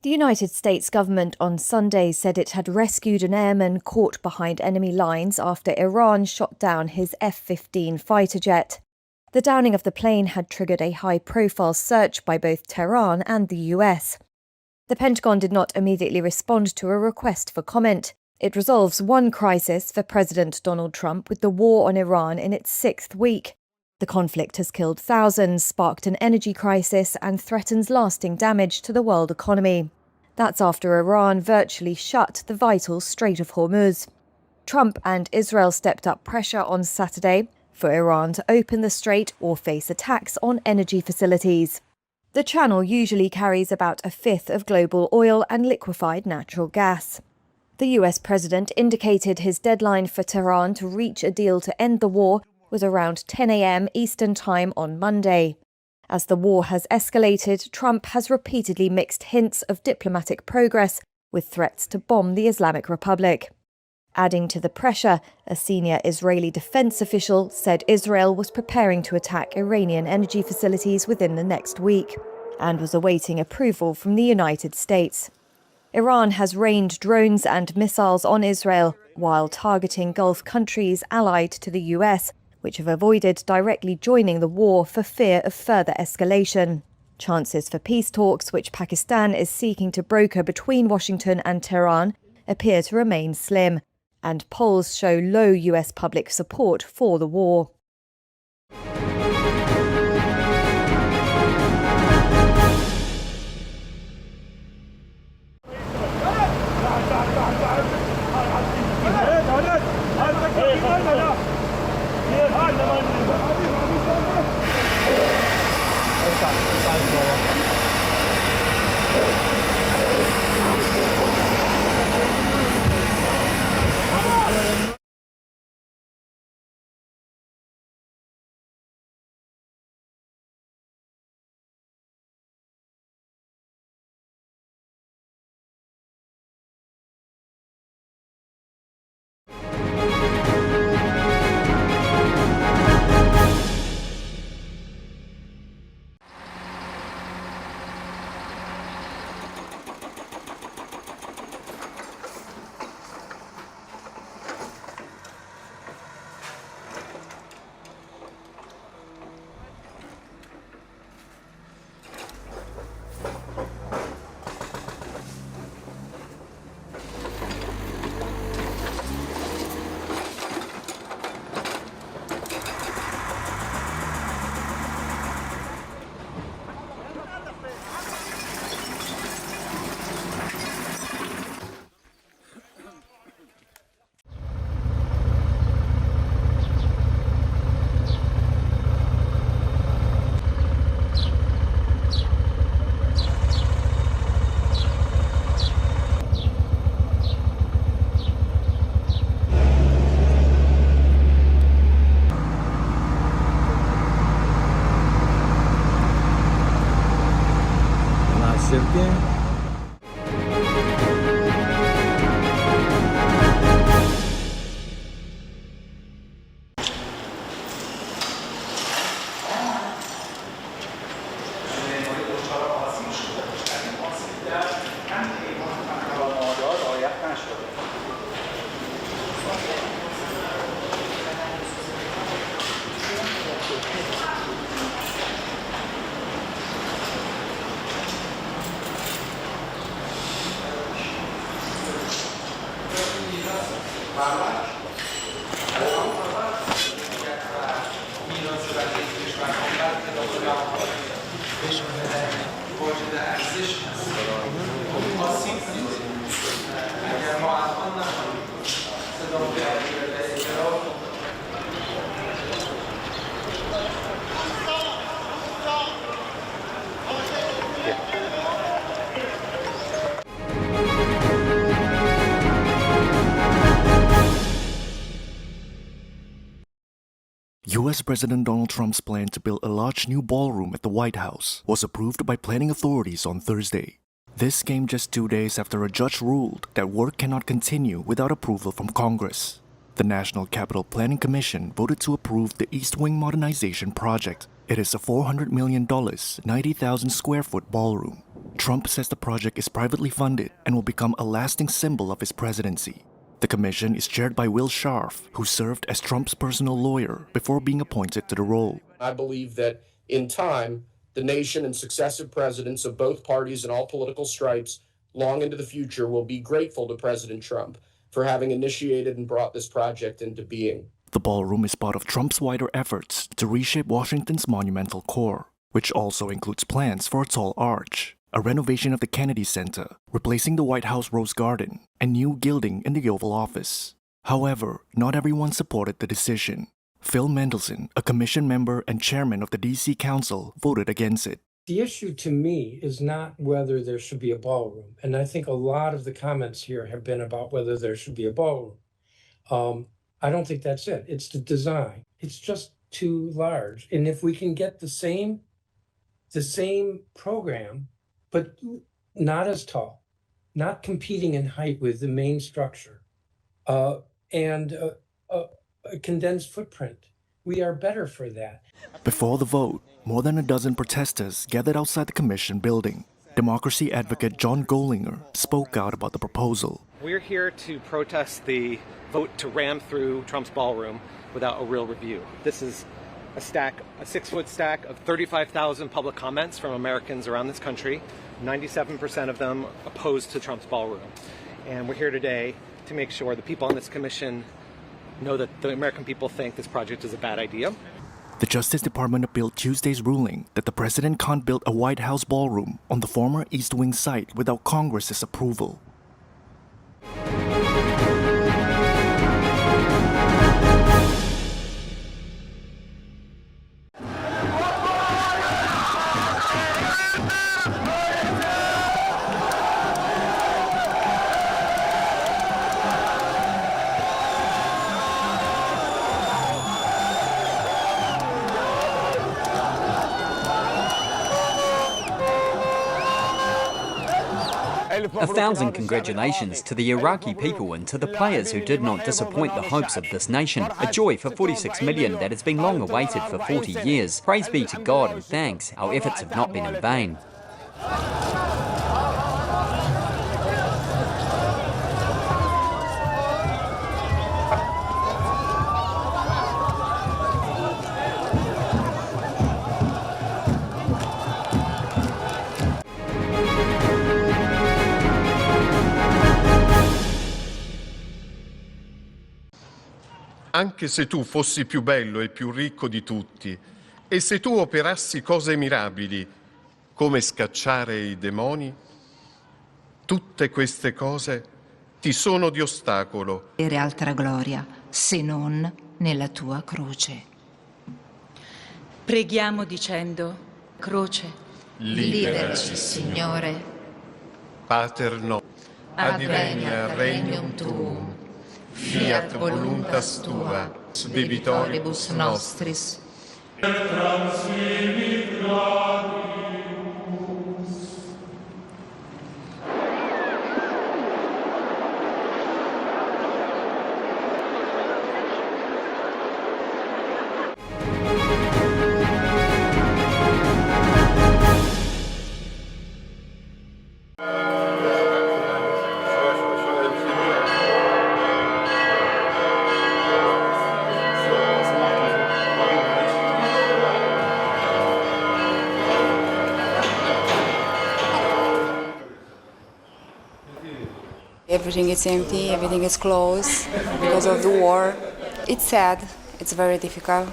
The United States government on Sunday said it had rescued an airman caught behind enemy lines after Iran shot down his F-15 fighter jet. The downing of the plane had triggered a high-profile search by both Tehran and the US. The Pentagon did not immediately respond to a request for comment. It resolves one crisis for President Donald Trump with the war on Iran in its sixth week. The conflict has killed thousands, sparked an energy crisis, and threatens lasting damage to the world economy. That's after Iran virtually shut the vital Strait of Hormuz. Trump and Israel stepped up pressure on Saturday for Iran to open the strait or face attacks on energy facilities. The channel usually carries about a fifth of global oil and liquefied natural gas. The US president indicated his deadline for Tehran to reach a deal to end the war was around 10 a.m. Eastern Time on Monday. As the war has escalated, Trump has repeatedly mixed hints of diplomatic progress with threats to bomb the Islamic Republic. Adding to the pressure, a senior Israeli defense official said Israel was preparing to attack Iranian energy facilities within the next week and was awaiting approval from the United States. Iran has rained drones and missiles on Israel while targeting Gulf countries allied to the US, which have avoided directly joining the war for fear of further escalation. Chances for peace talks, which Pakistan is seeking to broker between Washington and Tehran, appear to remain slim, and polls show low US public support for the war. US President Donald Trump's plan to build a large new ballroom at the White House was approved by planning authorities on Thursday. This came just 2 days after a judge ruled that work cannot continue without approval from Congress. The National Capital Planning Commission voted to approve the East Wing Modernization Project. It is a $400 million, 90,000 square foot ballroom. Trump says the project is privately funded and will become a lasting symbol of his presidency. The commission is chaired by Will Scharf, who served as Trump's personal lawyer before being appointed to the role. I believe that in time, the nation and successive presidents of both parties and all political stripes long into the future will be grateful to President Trump for having initiated and brought this project into being. The ballroom is part of Trump's wider efforts to reshape Washington's monumental core, which also includes plans for a tall arch, a renovation of the Kennedy Center, replacing the White House Rose Garden, and new gilding in the Oval Office. However, not everyone supported the decision. Phil Mendelson, a commission member and chairman of the D.C. Council, voted against it. The issue to me is not whether there should be a ballroom. And I think a lot of the comments here have been about whether there should be a ballroom. I don't think that's it. It's the design. It's just too large. And if we can get the same program, but not as tall, not competing in height with the main structure, and a condensed footprint, we are better for that. Before the vote, more than a dozen protesters gathered outside the commission building. Democracy advocate John Gollinger spoke out about the proposal. We're here to protest the vote to ram through Trump's ballroom without a real review. This is a 6-foot stack of 35,000 public comments from Americans around this country. 97% of them opposed to Trump's ballroom. And we're here today to make sure the people on this commission know that the American people think this project is a bad idea. The Justice Department appealed Tuesday's ruling that the president can't build a White House ballroom on the former East Wing site without Congress's approval. A thousand congratulations to the Iraqi people and to the players who did not disappoint the hopes of this nation. A joy for 46 million that has been long awaited for 40 years. Praise be to God and thanks, our efforts have not been in vain. Anche se tu fossi più bello e più ricco di tutti, e se tu operassi cose mirabili, come scacciare i demoni, tutte queste cose ti sono di ostacolo. E altra gloria, se non nella tua croce. Preghiamo dicendo, croce, liberaci, Signore. Pater nostro, advenia regnum tuum, fiat voluntas tua, debitoribus nostris. Everything is empty, everything is closed because of the war. It's sad, it's very difficult.